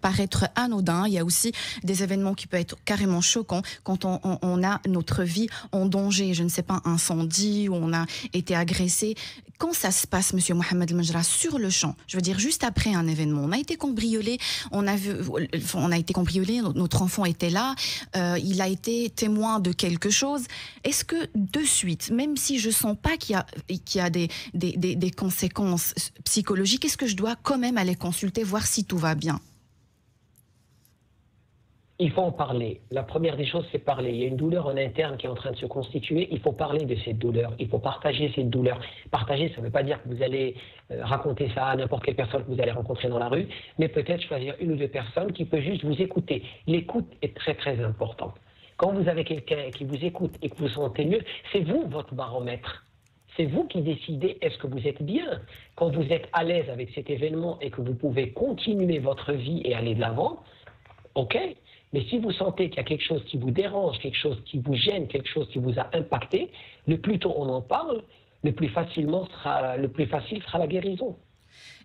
paraître anodins. Il y a aussi des événements qui peuvent être carrément choquants quand on a notre vie en danger. Je ne sais pas, incendie, ou on a été agressé. Quand ça se passe, monsieur Mohamed El Menjra, sur le champ, je veux dire juste après un événement, on a été cambriolé, notre enfant était là, il a été témoin de quelque chose. Est-ce que de suite, même si je sens pas qu'il y a des conséquences psychologiques, est-ce que je dois quand même aller consulter, voir si tout va bien? Il faut en parler. La première des choses, c'est parler. Il y a une douleur en interne qui est en train de se constituer. Il faut parler de cette douleur. Il faut partager cette douleur. Partager, ça ne veut pas dire que vous allez raconter ça à n'importe quelle personne que vous allez rencontrer dans la rue, mais peut-être choisir une ou deux personnes qui peuvent juste vous écouter. L'écoute est très, très importante. Quand vous avez quelqu'un qui vous écoute et que vous vous sentez mieux, c'est vous votre baromètre. C'est vous qui décidez est-ce que vous êtes bien. Quand vous êtes à l'aise avec cet événement et que vous pouvez continuer votre vie et aller de l'avant, ok. Mais si vous sentez qu'il y a quelque chose qui vous dérange, quelque chose qui vous gêne, quelque chose qui vous a impacté, le plus tôt on en parle, le plus facile sera la guérison.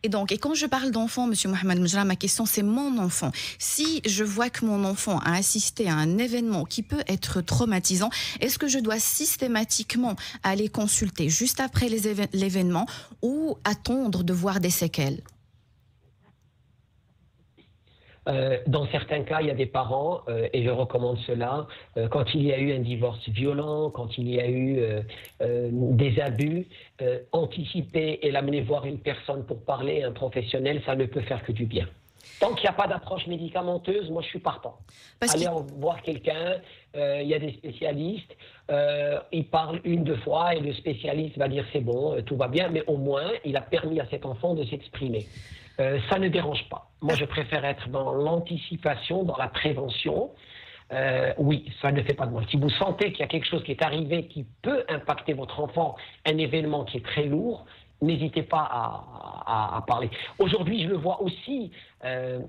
Et donc, et quand je parle d'enfant, Monsieur Mohamed Mjra, ma question c'est mon enfant. Si je vois que mon enfant a assisté à un événement qui peut être traumatisant, est-ce que je dois systématiquement aller consulter juste après l'événement ou attendre de voir des séquelles? Dans certains cas, il y a des parents, et je recommande cela, quand il y a eu un divorce violent, quand il y a eu des abus, anticiper et l'amener voir une personne pour parler, un professionnel, ça ne peut faire que du bien. Tant qu'il n'y a pas d'approche médicamenteuse, moi je suis partant. Allez voir quelqu'un, il y a des spécialistes, il parle une, deux fois et le spécialiste va dire c'est bon, tout va bien, mais au moins il a permis à cet enfant de s'exprimer. Ça ne dérange pas. Moi, je préfère être dans l'anticipation, dans la prévention. Oui, ça ne fait pas de mal. Si vous sentez qu'il y a quelque chose qui est arrivé qui peut impacter votre enfant, un événement qui est très lourd, n'hésitez pas à parler. Aujourd'hui, je le vois aussi,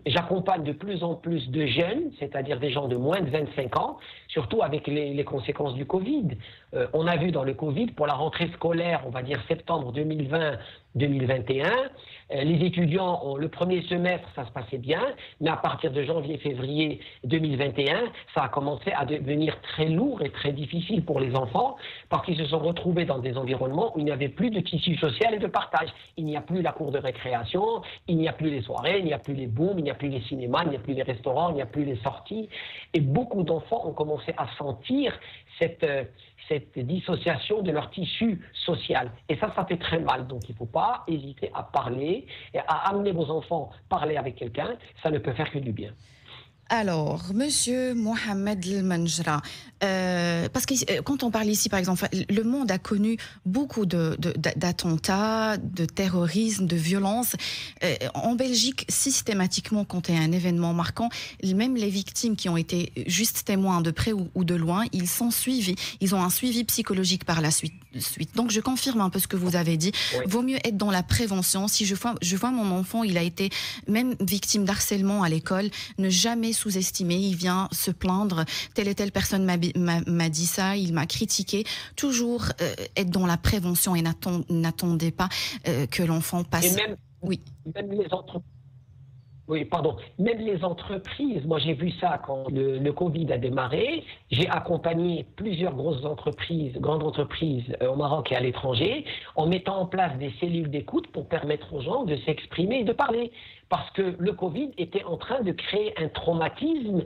j'accompagne de plus en plus de jeunes, c'est-à-dire des gens de moins de 25 ans, surtout avec les conséquences du Covid. On a vu dans le Covid, pour la rentrée scolaire, on va dire septembre 2020-2021, les étudiants, le premier semestre, ça se passait bien, mais à partir de janvier-février 2021, ça a commencé à devenir très lourd et très difficile pour les enfants, parce qu'ils se sont retrouvés dans des environnements où il n'y avait plus de tissu social et de partage. Il n'y a plus la cour de récréation, il n'y a plus les soirées, il n'y a plus les booms, il n'y a plus les cinémas, il n'y a plus les restaurants, il n'y a plus les sorties. Et beaucoup d'enfants ont commencé à sentir cette dissociation de leur tissu social. Et ça fait très mal. Donc il ne faut pas hésiter à parler, et à amener vos enfants parler avec quelqu'un. Ça ne peut faire que du bien. Alors, Monsieur Mohamed Mnjra, parce que quand on parle ici, par exemple, le monde a connu beaucoup d'attentats, de terrorisme, de violence. En Belgique, systématiquement, quand il y a un événement marquant, même les victimes qui ont été juste témoins de près ou de loin, ils sont suivis. Ils ont un suivi psychologique par la suite. Donc, je confirme un peu ce que vous avez dit. Oui. Vaut mieux être dans la prévention. Si je vois mon enfant, il a été même victime d'harcèlement à l'école, ne jamais sous-estimé, il vient se plaindre, telle et telle personne m'a dit ça, il m'a critiqué. Toujours être dans la prévention et n'attendez pas que l'enfant passe. Et même, oui. Même les entreprises. Oui, pardon. Même les entreprises, moi j'ai vu ça quand le Covid a démarré. J'ai accompagné plusieurs grosses entreprises, grandes entreprises au Maroc et à l'étranger, en mettant en place des cellules d'écoute pour permettre aux gens de s'exprimer et de parler. Parce que le Covid était en train de créer un traumatisme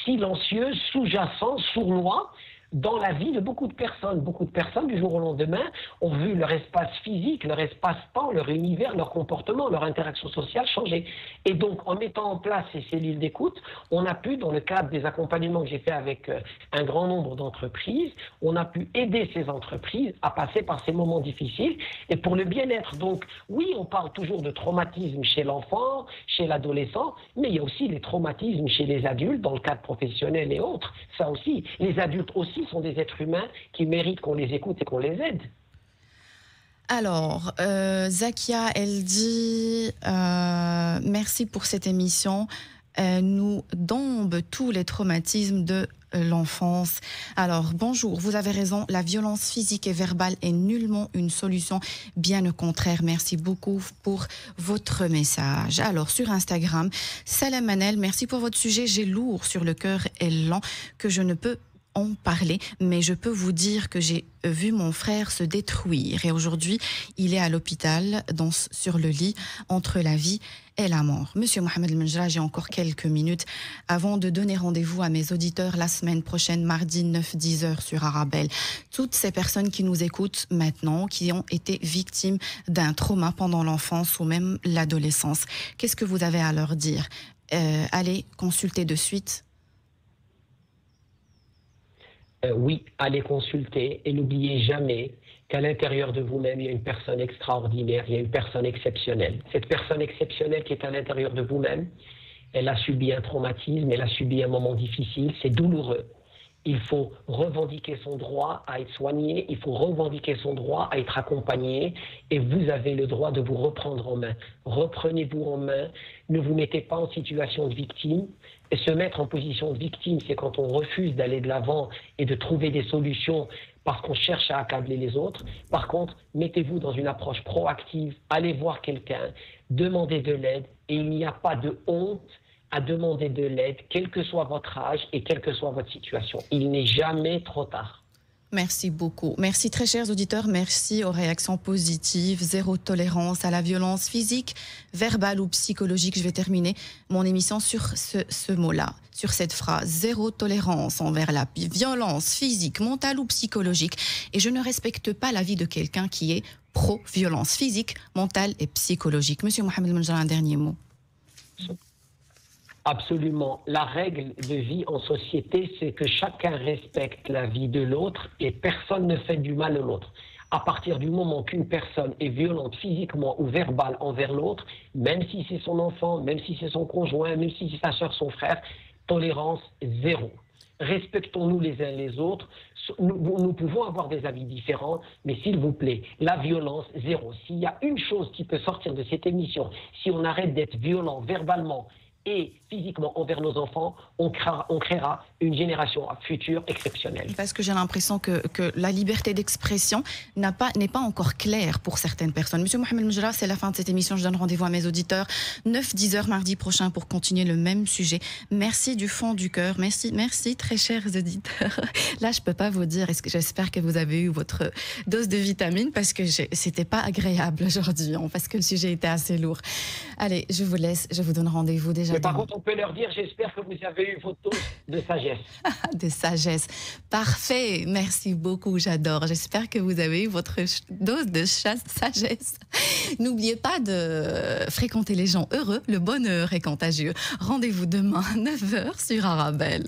silencieux, sous-jacent, sournois, dans la vie de beaucoup de personnes. Beaucoup de personnes, du jour au lendemain, ont vu leur espace physique, leur espace-temps, leur univers, leur comportement, leur interaction sociale changer. Et donc, en mettant en place ces cellules d'écoute, on a pu, dans le cadre des accompagnements que j'ai fait avec un grand nombre d'entreprises, on a pu aider ces entreprises à passer par ces moments difficiles. Et pour le bien-être, donc, oui, on parle toujours de traumatisme chez l'enfant, chez l'adolescent, mais il y a aussi les traumatismes chez les adultes, dans le cadre professionnel et autres. Ça aussi, les adultes aussi sont des êtres humains qui méritent qu'on les écoute et qu'on les aide. Alors, Zakia, elle dit merci pour cette émission. Nous dombe tous les traumatismes de l'enfance. Alors, bonjour, vous avez raison, la violence physique et verbale est nullement une solution, bien au contraire. Merci beaucoup pour votre message. Alors, sur Instagram, Salam Manel, merci pour votre sujet. J'ai lourd sur le cœur et lent que je ne peux en parler, mais je peux vous dire que j'ai vu mon frère se détruire et aujourd'hui, il est à l'hôpital, sur le lit, entre la vie et la mort. Monsieur Mohamed Mnjra, j'ai encore quelques minutes avant de donner rendez-vous à mes auditeurs la semaine prochaine, mardi 9-10 heures sur Arabelle. Toutes ces personnes qui nous écoutent maintenant, qui ont été victimes d'un trauma pendant l'enfance ou même l'adolescence, qu'est-ce que vous avez à leur dire? Allez consulter de suite Oui, allez consulter et n'oubliez jamais qu'à l'intérieur de vous-même, il y a une personne extraordinaire, il y a une personne exceptionnelle. Cette personne exceptionnelle qui est à l'intérieur de vous-même, elle a subi un traumatisme, elle a subi un moment difficile, c'est douloureux. Il faut revendiquer son droit à être soigné, il faut revendiquer son droit à être accompagné et vous avez le droit de vous reprendre en main. Reprenez-vous en main, ne vous mettez pas en situation de victime. Et se mettre en position de victime, c'est quand on refuse d'aller de l'avant et de trouver des solutions parce qu'on cherche à accabler les autres. Par contre, mettez-vous dans une approche proactive, allez voir quelqu'un, demandez de l'aide et il n'y a pas de honte à demander de l'aide, quel que soit votre âge et quelle que soit votre situation. Il n'est jamais trop tard. Merci beaucoup. Merci très chers auditeurs. Merci aux réactions positives. Zéro tolérance à la violence physique, verbale ou psychologique. Je vais terminer mon émission sur ce mot-là, sur cette phrase. Zéro tolérance envers la violence physique, mentale ou psychologique. Et je ne respecte pas l'avis de quelqu'un qui est pro-violence physique, mentale et psychologique. Monsieur Mohamed El-Menjra, un dernier mot. Absolument. La règle de vie en société, c'est que chacun respecte la vie de l'autre et personne ne fait du mal à l'autre. À partir du moment qu'une personne est violente physiquement ou verbale envers l'autre, même si c'est son enfant, même si c'est son conjoint, même si c'est sa soeur, son frère, tolérance zéro. Respectons-nous les uns les autres. Nous pouvons avoir des avis différents, mais s'il vous plaît, la violence, zéro. S'il y a une chose qui peut sortir de cette émission, si on arrête d'être violent verbalement et physiquement envers nos enfants, on créera une génération future exceptionnelle. Parce que j'ai l'impression que la liberté d'expression n'est pas encore claire pour certaines personnes. Monsieur Mohamed El-Menjra, c'est la fin de cette émission. Je donne rendez-vous à mes auditeurs 9-10 heures mardi prochain pour continuer le même sujet. Merci du fond du cœur. Merci très chers auditeurs. Là, je peux pas vous dire, j'espère que vous avez eu votre dose de vitamines parce que c'était pas agréable aujourd'hui, parce que le sujet était assez lourd. Allez, je vous laisse, je vous donne rendez-vous déjà. Mais par contre, on peut leur dire, j'espère que vous avez eu votre dose de sagesse. De sagesse. Parfait. Merci beaucoup. J'adore. J'espère que vous avez eu votre dose de sagesse. N'oubliez pas de fréquenter les gens heureux. Le bonheur est contagieux. Rendez-vous demain à 9h sur Arabelle.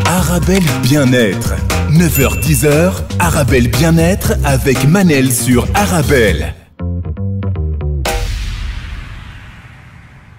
Arabelle Bien-être. 9h-10h, Arabelle Bien-être avec Manel sur Arabelle.